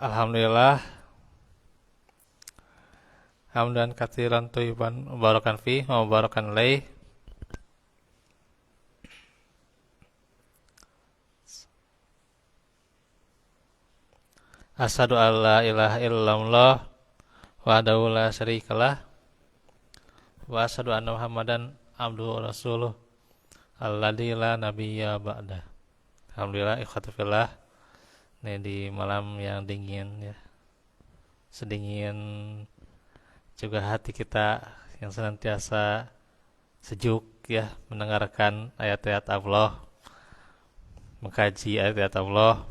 Alhamdulillah, hamdan katsiran thayyiban mubarakan fi wa mubarakan alaih. Asyhadu an la ilaha illallah wahdahu la syarikalah wa asyhadu anna Muhammadan abduhu wa rasuluh alladzi la nabiyya ba'da. Alhamdulillah, ikhwati fillah. Ini di malam yang dingin ya. Sedingin juga hati kita yang senantiasa sejuk ya mendengarkan ayat-ayat Allah, mengkaji ayat-ayat Allah,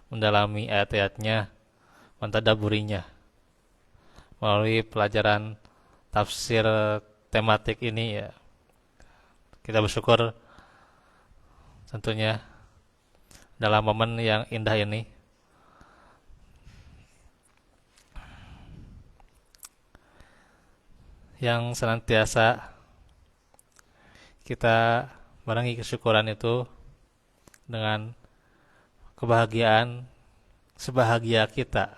mendalami ayat-ayatnya, mentadaburinya melalui pelajaran tafsir tematik ini ya. Kita bersyukur tentunya dalam momen yang indah ini yang senantiasa kita barengi kesyukuran itu dengan kebahagiaan sebahagia kita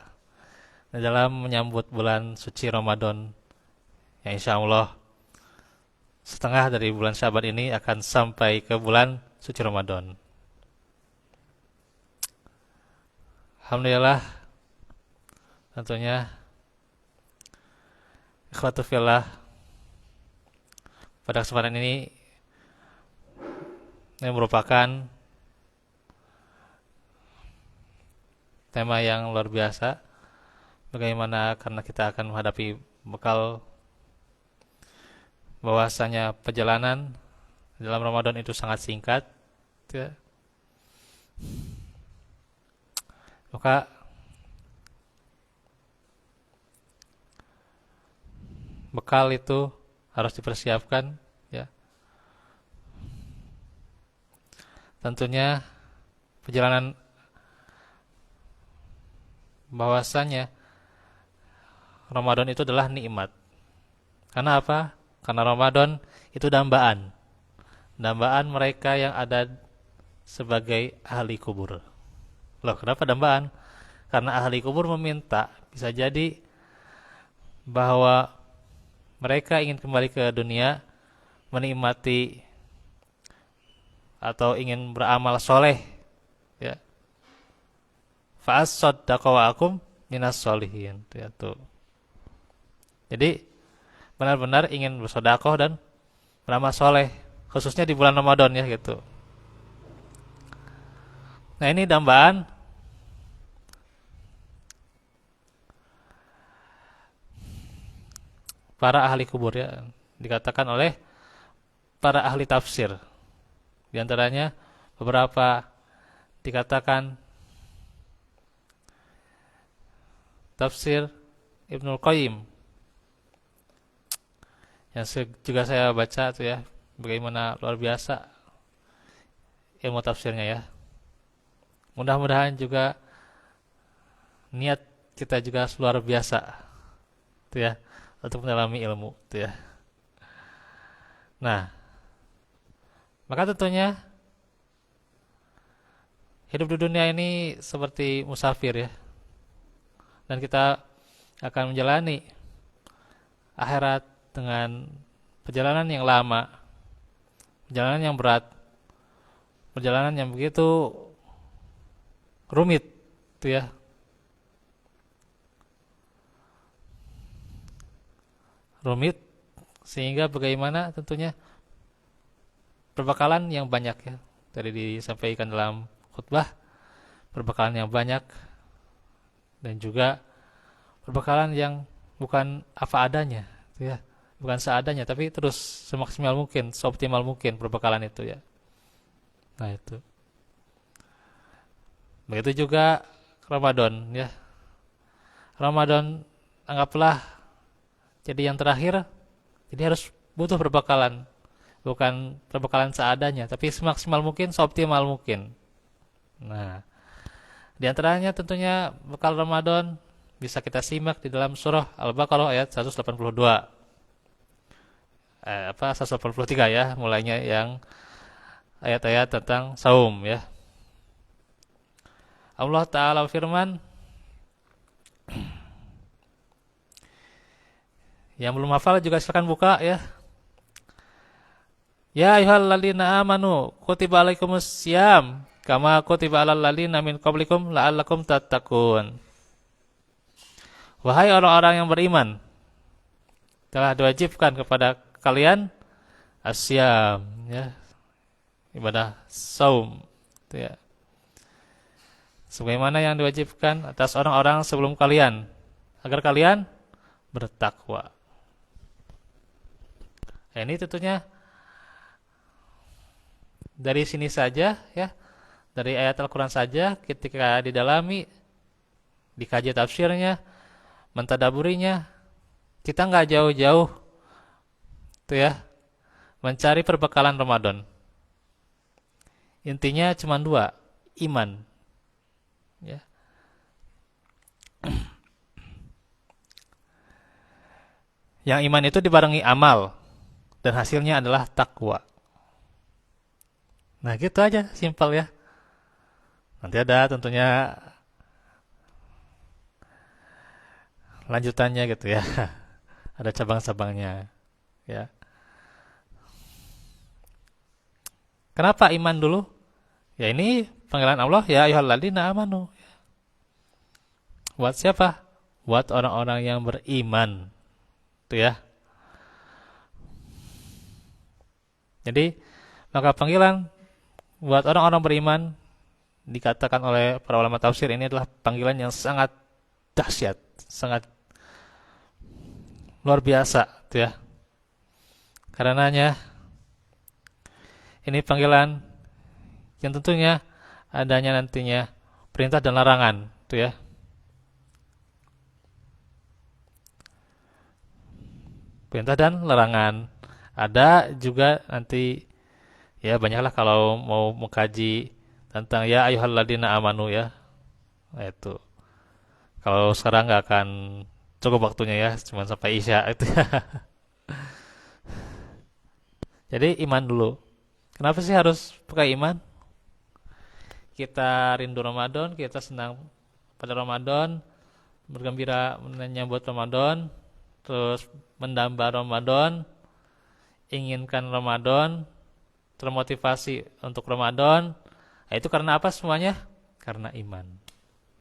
dalam menyambut bulan suci Ramadan yang insya Allah setengah dari bulan Syaban ini akan sampai ke bulan suci Ramadan. Alhamdulillah, tentunya ikhwatu fillah, pada kesempatan ini merupakan tema yang luar biasa. Bagaimana karena kita akan menghadapi bekal bahwasanya perjalanan dalam Ramadan itu sangat singkat ya. Maka bekal itu harus dipersiapkan ya. Tentunya perjalanan bahwasanya Ramadan itu adalah nikmat. Karena apa? Karena Ramadan itu dambaan. Dambaan mereka yang ada sebagai ahli kubur. Loh, kenapa dambaan? Karena ahli kubur meminta, bisa jadi bahwa mereka ingin kembali ke dunia, menikmati atau ingin beramal soleh, ya. Fa'as-saddaqa wa akum minas solihin, ya tuh. Jadi benar-benar ingin bersedekah dan beramal soleh, khususnya di bulan Ramadan ya gitu. Nah ini dambaan para ahli kubur ya, dikatakan oleh para ahli tafsir. Di antaranya beberapa dikatakan tafsir Ibnul Qayyim yang juga saya baca tuh ya, bagaimana luar biasa ilmu tafsirnya ya. Mudah-mudahan juga niat kita juga luar biasa tuh ya untuk mendalami ilmu tuh ya. Nah, maka tentunya hidup di dunia ini seperti musafir ya. Dan kita akan menjalani akhirat dengan perjalanan yang lama, perjalanan yang berat, perjalanan yang begitu rumit tuh ya. Rumit sehingga bagaimana tentunya perbekalan yang banyak ya. Tadi disampaikan dalam khutbah, perbekalan yang banyak dan juga perbekalan yang bukan apa adanya ya. Bukan seadanya tapi terus semaksimal mungkin, seoptimal mungkin perbekalan itu ya. Nah itu. Begitu juga Ramadan ya. Ramadan anggaplah jadi yang terakhir, jadi harus butuh perbekalan. Bukan perbekalan seadanya, tapi semaksimal mungkin, seoptimal mungkin. Nah, di antaranya tentunya bekal Ramadan bisa kita simak di dalam surah Al-Baqarah ayat 182. 183 ya, mulainya yang ayat-ayat tentang saum ya. Allah Ta'ala firman, Yang belum hafal juga silakan buka ya. Ya ayyuhalladzina amanu kutiba alaikumus syiyam kama kutiba alal ladzina min qablikum la'allakum tattaqun. Wahai orang-orang yang beriman, telah diwajibkan kepada kalian asyam ya, ibadah saum itu ya. Sebagaimana yang diwajibkan atas orang-orang sebelum kalian agar kalian bertakwa. Nah, ini tentunya dari sini saja ya, dari ayat Al-Quran saja ketika didalami, dikaji tafsirnya, mentadaburinya, kita nggak jauh-jauh tuh ya mencari perbekalan Ramadan. Intinya cuma dua, iman ya. Yang iman itu dibarengi amal dan hasilnya adalah takwa. Nah gitu aja, simpel ya. Nanti ada tentunya lanjutannya gitu ya. Ada cabang-cabangnya ya. Kenapa iman dulu? Ya ini panggilan Allah ya ayyuhalladzina amanu. Buat siapa? Buat orang-orang yang beriman. Itu ya. Jadi maka panggilan buat orang-orang beriman dikatakan oleh para ulama tafsir ini adalah panggilan yang sangat dahsyat, sangat luar biasa, gitu ya. Karenanya ini panggilan yang tentunya adanya nantinya perintah dan larangan, gitu ya. Perintah dan larangan. Ada juga nanti ya banyaklah kalau mau mengkaji tentang ya ayyuhalladzina amanu ya. Nah, itu. Kalau sekarang nggak akan cukup waktunya ya, cuma sampai Isya itu ya. Jadi iman dulu. Kenapa sih harus pakai iman? Kita rindu Ramadan, kita senang pada Ramadan, bergembira menyambut Ramadan, terus mendamba Ramadan, inginkan Ramadan, termotivasi untuk Ramadan. Nah, itu karena apa semuanya? Karena iman.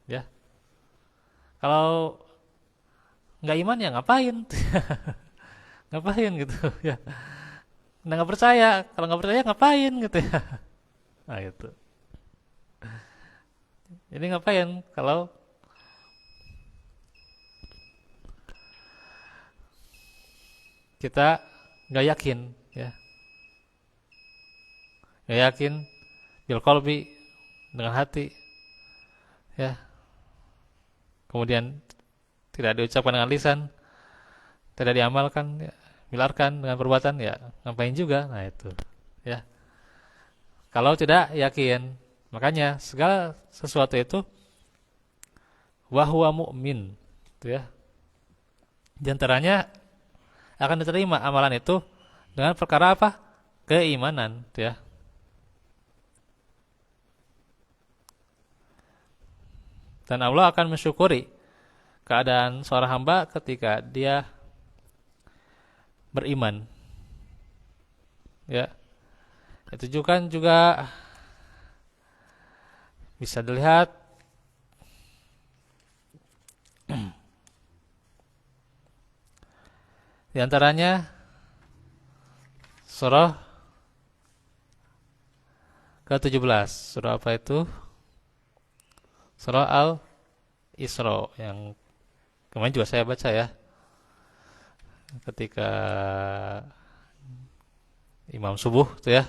Ya. Kalau nggak iman ya ngapain? Ngapain gitu ya. Nah, nggak percaya. Kalau nggak percaya ngapain gitu ya. Nah itu. Jadi ngapain kalau kita nggak yakin ya. Nggak yakin bil qalbi, dengan hati ya. Kemudian tidak diucapkan dengan lisan, tidak diamalkan ya. Bilarkan dengan perbuatan ya ngapain juga. Nah itu ya. Kalau tidak yakin, makanya segala sesuatu itu wahwa mu'min itu ya. Di antaranya akan diterima amalan itu dengan perkara apa? Keimanan itu ya. Dan Allah akan mensyukuri keadaan seorang hamba ketika dia beriman. Ya. Itu juga bisa dilihat di antaranya surah ke-17. Surah apa itu? Surah Al-Isra yang kemarin juga saya baca ya. Ketika imam subuh tuh ya.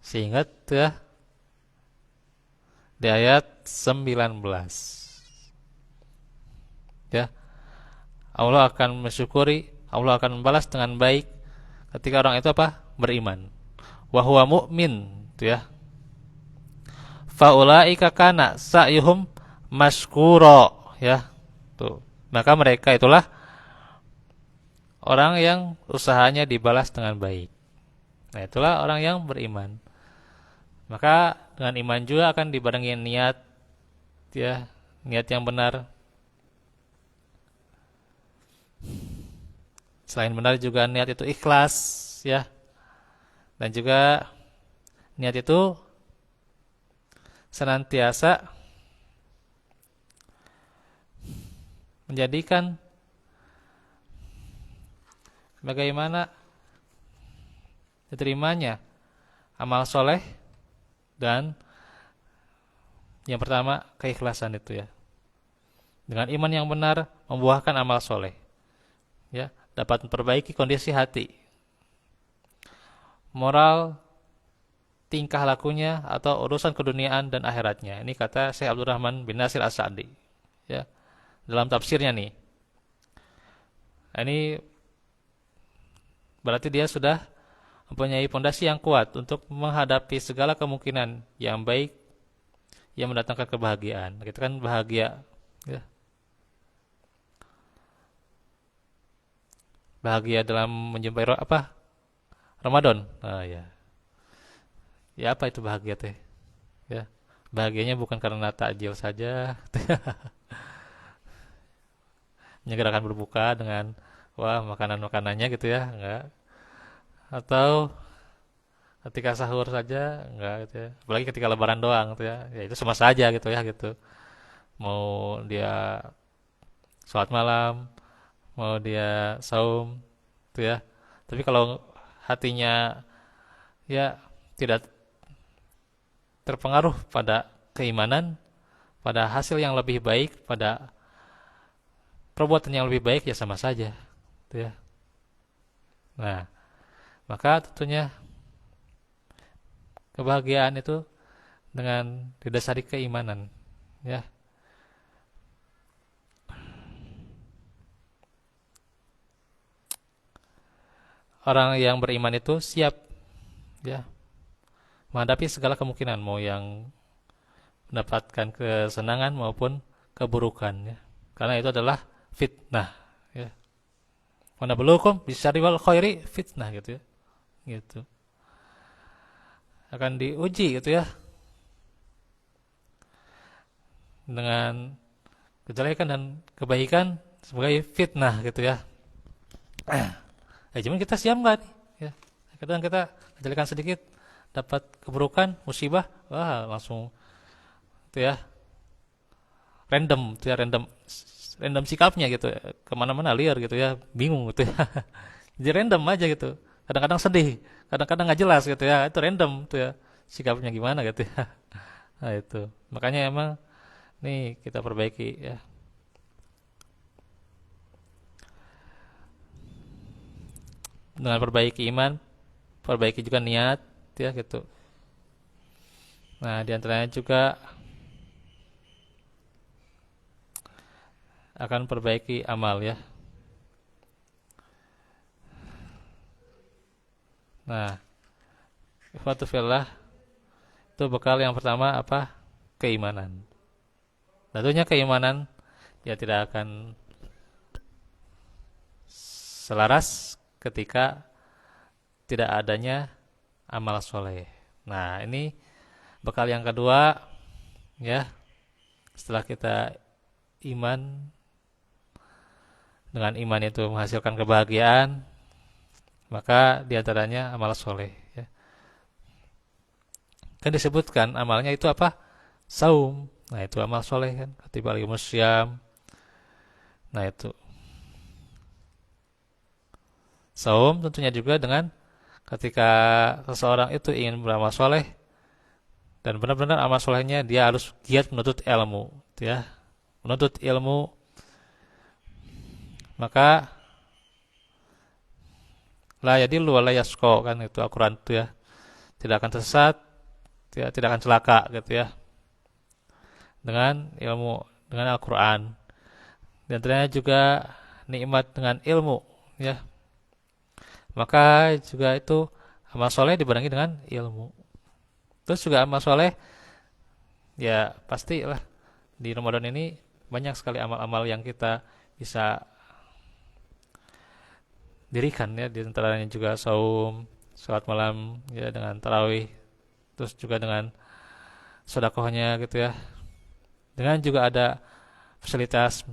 Seingat tuh ya. Di ayat 19. Ya. Allah akan mensyukuri, Allah akan membalas dengan baik ketika orang itu apa? Beriman. Wa huwa mu'min tuh ya. Faulaika kana sa'yuhum maskura ya. Tuh. Maka mereka itulah orang yang usahanya dibalas dengan baik. Nah, itulah orang yang beriman. Maka dengan iman juga akan dibarengi niat ya, niat yang benar. Selain benar juga niat itu ikhlas, ya. Dan juga niat itu senantiasa menjadikan bagaimana diterimanya amal soleh, dan yang pertama keikhlasan itu ya. Dengan iman yang benar membuahkan amal soleh, ya, dapat memperbaiki kondisi hati, moral, tingkah lakunya atau urusan keduniaan dan akhiratnya. Ini kata Syekh Abdurrahman bin Nasir As-Sa'di, ya, dalam tafsirnya nih. Nah, ini berarti dia sudah mempunyai fondasi yang kuat untuk menghadapi segala kemungkinan yang baik yang mendatangkan kebahagiaan. Kita kan bahagia, ya. Bahagia dalam menjumpai Ramadan. Nah, ya. Ya apa itu bahagia teh? Ya. Bahagianya bukan karena takjil saja, menyegerakan berbuka dengan wah makanan-makanannya gitu ya, enggak. Atau ketika sahur saja, enggak gitu ya. Apalagi ketika lebaran doang gitu ya. Ya itu sama saja gitu ya gitu. Mau dia sholat malam, mau dia saum gitu ya. Tapi kalau hatinya ya tidak terpengaruh pada keimanan, pada hasil yang lebih baik, pada perbuatan yang lebih baik, ya sama saja gitu ya. Nah, maka tentunya kebahagiaan itu dengan didasari keimanan, ya. Orang yang beriman itu siap, ya, menghadapi segala kemungkinan, mau yang mendapatkan kesenangan maupun keburukan, ya. Karena itu adalah fitnah, ya. Mana belukum bisa wal khairi fitnah gitu ya. Gitu. Akan diuji gitu ya. Dengan kejelekan dan kebaikan sebagai fitnah gitu ya. Cuman kita siap nggak nih? Ya. Kadang kita kejelekan sedikit dapat keburukan, musibah, wah langsung itu ya, random, itu ya random sikapnya gitu, kemana-mana liar gitu ya, bingung gitu ya. Jadi random aja gitu. Kadang-kadang sedih, kadang-kadang nggak jelas gitu ya. Itu random tuh ya, sikapnya gimana gitu ya. Nah itu, makanya emang nih kita perbaiki ya. Dengan perbaiki iman, perbaiki juga niat ya gitu. Nah diantaranya juga akan perbaiki amal ya. Nah, ikhwatu fillah, itu bekal yang pertama apa? Keimanan. Tentunya keimanan ya tidak akan selaras ketika tidak adanya amal soleh. Nah, ini bekal yang kedua ya. Setelah kita iman, dengan iman itu menghasilkan kebahagiaan, maka diantaranya amal soleh. Ya. Kan disebutkan amalnya itu apa? Saum. Nah itu amal soleh kan. Katiba lagi musyam. Nah itu saum tentunya juga dengan ketika seseorang itu ingin beramal soleh dan benar-benar amal solehnya dia harus giat menuntut ilmu, ya, menuntut ilmu, maka la yadillu wa la yasqa kan itu Al-Qur'an itu ya, tidak akan tersesat, ya, tidak akan celaka gitu ya, dengan ilmu, dengan Al-Qur'an. Dan ternyata juga nikmat dengan ilmu, ya. Maka juga itu amal soleh dibarengi dengan ilmu. Terus juga amal soleh, ya pastilah di Ramadan ini banyak sekali amal-amal yang kita bisa dirikan ya, di antaranya juga saum, salat malam ya dengan tarawih, terus juga dengan sedekahnya gitu ya. Dengan juga ada fasilitas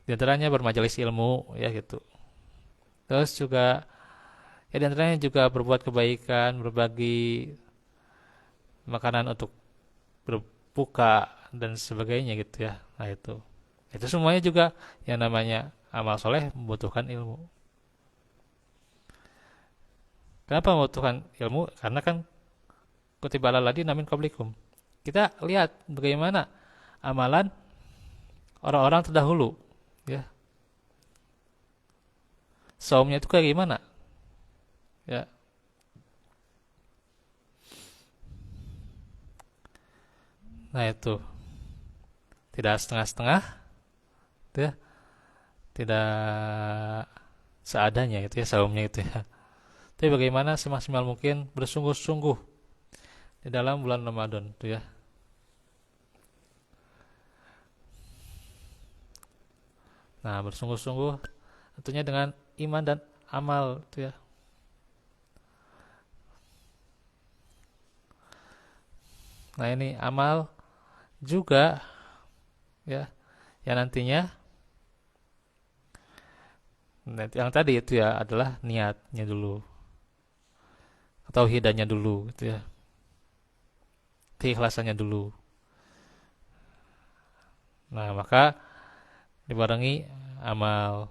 Di antaranya bermajelis ilmu ya gitu. Terus juga ya di antaranya juga berbuat kebaikan, berbagi makanan untuk berbuka dan sebagainya gitu ya. Nah itu semuanya juga yang namanya amal soleh membutuhkan ilmu. Kenapa membutuhkan ilmu? Karena kan kutiba alal ladina min qablikum. Kita lihat bagaimana amalan orang-orang terdahulu ya. Saumnya itu kayak gimana? Ya. Nah itu tidak setengah-setengah, ya. Tidak seadanya itu ya saumnya itu ya. Tapi bagaimana semaksimal mungkin bersungguh-sungguh di dalam bulan Ramadan itu ya. Nah, bersungguh-sungguh tentunya dengan iman dan amal itu ya. Nah, ini amal juga ya yang nantinya yang tadi itu ya adalah niatnya dulu atau hidayahnya dulu gitu ya. Keikhlasannya dulu. Nah, maka dibarengi amal.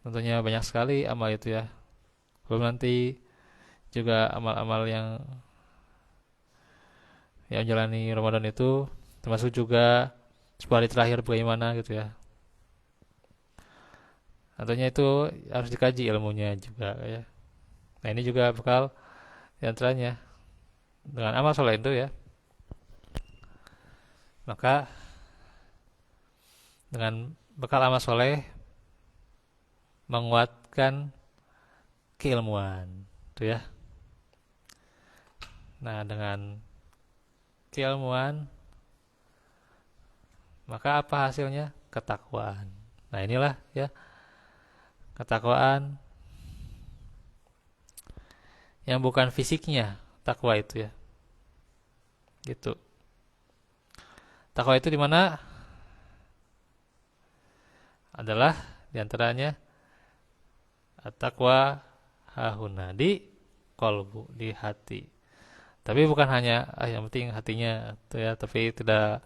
Tentunya banyak sekali amal itu ya. Belum nanti juga amal-amal yang menjalani Ramadan itu termasuk juga 10 hari terakhir bagaimana gitu ya. Tentunya itu harus dikaji ilmunya juga ya. Nah ini juga bakal diantaranya dengan amal soleh itu ya. Maka dengan bekal amal soleh menguatkan keilmuan itu ya. Nah dengan keilmuan maka apa hasilnya? Ketakwaan. Nah inilah ya ketakwaan yang bukan fisiknya takwa itu ya. Gitu. Takwa itu di mana? Adalah diantaranya takwa hahuna di kolbu di hati. Tapi bukan hanya yang penting hatinya tuh ya, tapi tidak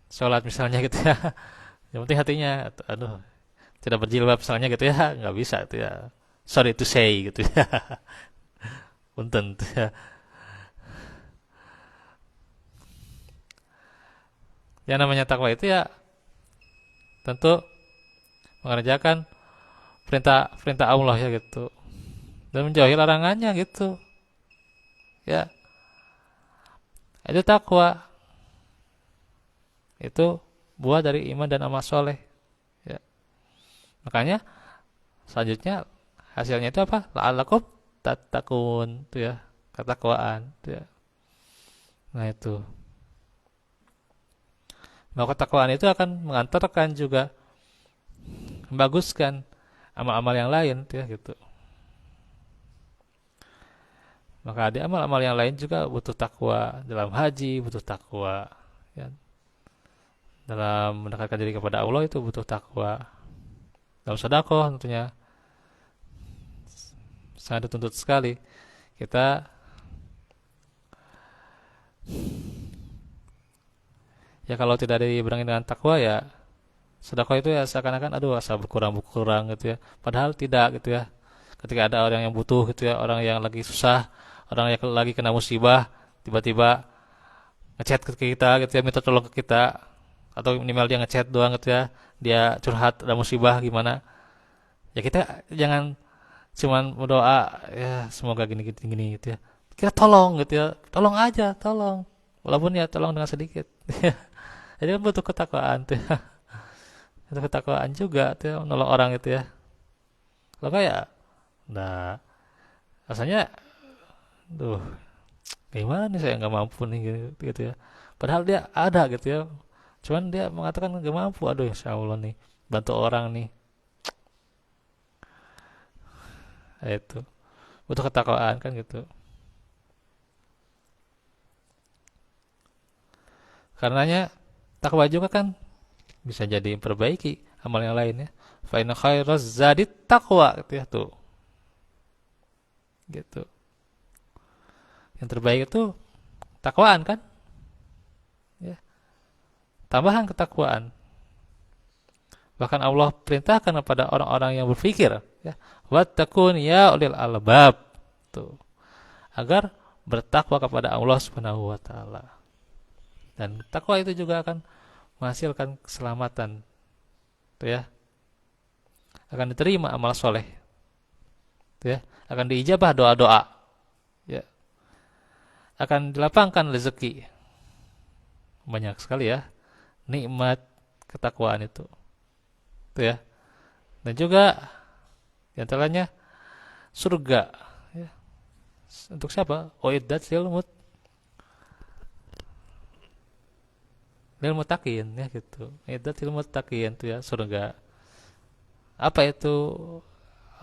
sholat misalnya gitu ya. Yang penting hatinya, aduh tidak berjilbab misalnya gitu ya, nggak bisa tuh ya. Sorry to say gitu ya. Punten tuh ya. Yang namanya takwa itu ya tentu mengerjakan perintah perintah Allah ya gitu dan menjauhi larangannya gitu ya. Itu takwa, itu buah dari iman dan amal soleh ya. Makanya selanjutnya hasilnya itu apa? La'allakum tattaqun itu ya, ketakwaan itu ya. Nah itu maka ketakwaan itu akan mengantarkan juga membaguskan amal-amal yang lain ya gitu. Maka di amal-amal yang lain juga butuh takwa. Dalam haji butuh takwa ya. Dalam mendekatkan diri kepada Allah itu butuh takwa. Dalam sedekah tentunya sangat dituntut sekali kita ya. Kalau tidak dibarengi dengan takwa ya sedekah itu ya seakan-akan aduh asa berkurang gitu ya. Padahal tidak gitu ya. Ketika ada orang yang butuh gitu ya, orang yang lagi susah, orang yang lagi kena musibah, tiba-tiba ngechat ke kita gitu ya, minta tolong ke kita, atau minimal dia ngechat doang gitu ya, dia curhat ada musibah gimana, ya kita jangan cuman berdoa ya semoga gini gini gini gitu ya, kita tolong gitu ya, tolong aja tolong, walaupun ya tolong dengan sedikit. Jadi kan butuh ketakwaan tuh ya. Butuh ketakwaan juga tuh ya, menolong orang gitu ya. Kalau kayak nah rasanya duh gimana nih saya nggak mampu nih gitu ya, padahal dia ada gitu ya, cuman dia mengatakan nggak mampu. Aduh insya Allah nih bantu orang nih. Itu butuh ketakwaan kan gitu. Karenanya takwa juga kan bisa jadi perbaiki amal yang lain ya. Fa inna khairaz zadi taqwa gitu ya tuh. Gitu. Yang terbaik itu takwaan kan? Ya. Tambahan ketakwaan. Bahkan Allah perintahkan kepada orang-orang yang berpikir ya, wattaqun ya ulil albab tuh. Agar bertakwa kepada Allah Subhanahu wa taala. Dan takwa itu juga akan menghasilkan keselamatan. Tuh ya. Akan diterima amal soleh. Tuh ya. Akan diijabah doa-doa. Ya. Akan dilapangkan rezeki. Banyak sekali ya nikmat ketakwaan itu. Tuh ya. Dan juga di antaranya surga ya. Untuk siapa? Uiddat lil muttaqin ya gitu. Uiddat lil muttaqin itu ya surga. Apa itu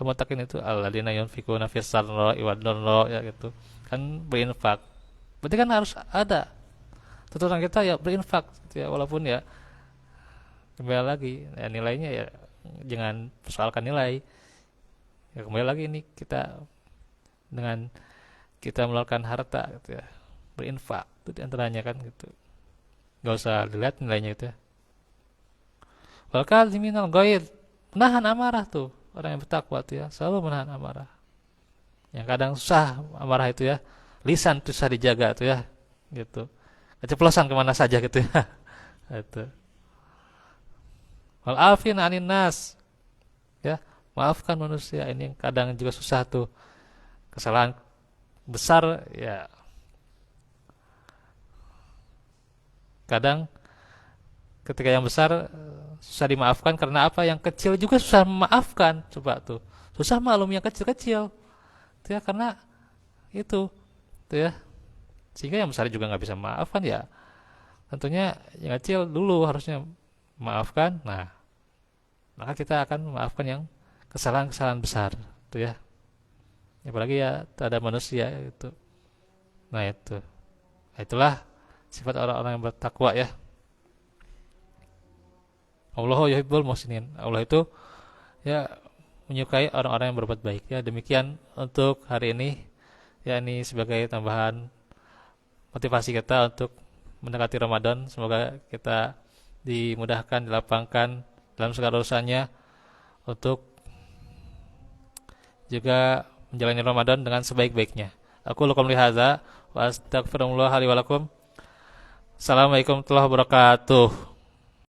muttaqin itu? Alladzina yunfikuna fis sarra'i wad dharra ya gitu. Kan berinfak. Berarti kan harus ada tuntutan kita ya berinfak gitu ya, walaupun ya kembali lagi ya, nilainya ya jangan persoalkan nilai. Ya kembali lagi ini kita dengan kita mengeluarkan harta gitu ya, berinfak itu diantaranya kan gitu, nggak usah dilihat nilainya itu ya. Wal kadziminal ghaidh, menahan amarah tuh orang yang bertakwa tuh ya, selalu menahan amarah. Yang kadang susah amarah itu ya, lisan tuh susah dijaga tuh ya, gitu, keceplosan kemana saja gitu ya. Itu. Wal afin anin nas, ya maafkan manusia, ini yang kadang juga susah tuh, kesalahan besar ya kadang ketika yang besar susah dimaafkan karena apa, yang kecil juga susah memaafkan, coba tuh susah maklum yang kecil-kecil tuh ya, karena itu tuh ya, sehingga yang besar juga nggak bisa memaafkan ya, tentunya yang kecil dulu harusnya memaafkan, nah maka kita akan memaafkan yang kesalahan-kesalahan besar tuh ya, apalagi ya terhadap manusia itu. Nah itu, itulah sifat orang-orang yang bertakwa ya. Allahu yuhibbul muhsinin. Allah itu ya menyukai orang-orang yang berbuat baik ya. Demikian untuk hari ini ya, ini sebagai tambahan motivasi kita untuk mendekati Ramadan. Semoga kita dimudahkan, dilapangkan dalam segala urusannya untuk juga menjalani Ramadan dengan sebaik-baiknya. Aku lakum lihaza wa astaghfirullah li wa lakum. Assalamualaikum warahmatullahi wabarakatuh.